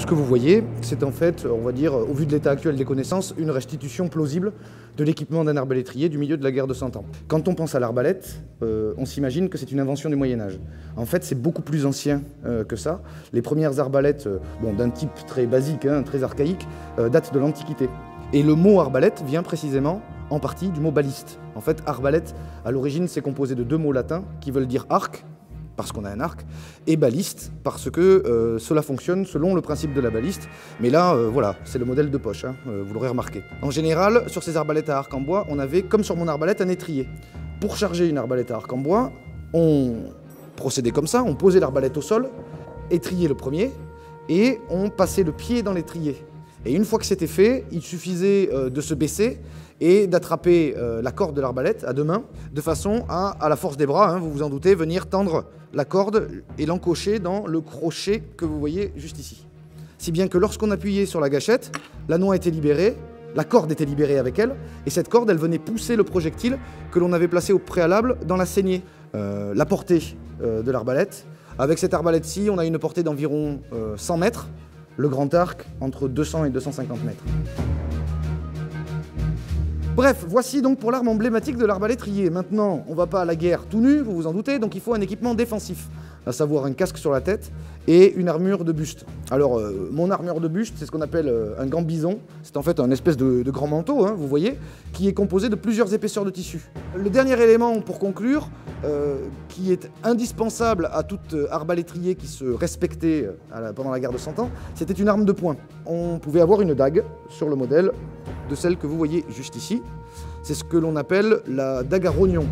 ce que vous voyez, c'est en fait, on va dire, au vu de l'état actuel des connaissances, une restitution plausible de l'équipement d'un arbalétrier du milieu de la guerre de 100 ans. Quand on pense à l'arbalète, on s'imagine que c'est une invention du Moyen-Âge. En fait, c'est beaucoup plus ancien que ça. Les premières arbalètes, d'un type très basique, très archaïque, datent de l'Antiquité. Et le mot arbalète vient précisément en partie du mot baliste. En fait, arbalète, à l'origine, c'est composé de deux mots latins qui veulent dire arc, parce qu'on a un arc, et baliste, parce que cela fonctionne selon le principe de la baliste. Mais là, voilà, c'est le modèle de poche, vous l'aurez remarqué. En général, sur ces arbalètes à arc en bois, on avait, comme sur mon arbalète, un étrier. Pour charger une arbalète à arc en bois, on procédait comme ça, on posait l'arbalète au sol, étrier le premier, et on passait le pied dans l'étrier. Et une fois que c'était fait, il suffisait de se baisser et d'attraper la corde de l'arbalète à deux mains, de façon à la force des bras, vous vous en doutez, venir tendre la corde et l'encocher dans le crochet que vous voyez juste ici. Si bien que lorsqu'on appuyait sur la gâchette, la noix était libérée, la corde était libérée avec elle, et cette corde, elle venait pousser le projectile que l'on avait placé au préalable dans la saignée. La portée de l'arbalète. Avec cette arbalète-ci, on a une portée d'environ 100 mètres, le grand arc entre 200 et 250 mètres. Bref, voici donc pour l'arme emblématique de l'arbalétrier. Maintenant, on ne va pas à la guerre tout nu, vous vous en doutez, donc il faut un équipement défensif, à savoir un casque sur la tête et une armure de buste. Alors, mon armure de buste, c'est ce qu'on appelle un gambison. C'est en fait un espèce de grand manteau, vous voyez, qui est composé de plusieurs épaisseurs de tissu. Le dernier élément pour conclure, qui est indispensable à tout arbalétrier qui se respectait pendant la guerre de 100 ans, c'était une arme de poing. On pouvait avoir une dague sur le modèle de celle que vous voyez juste ici. C'est ce que l'on appelle la dague à rognon.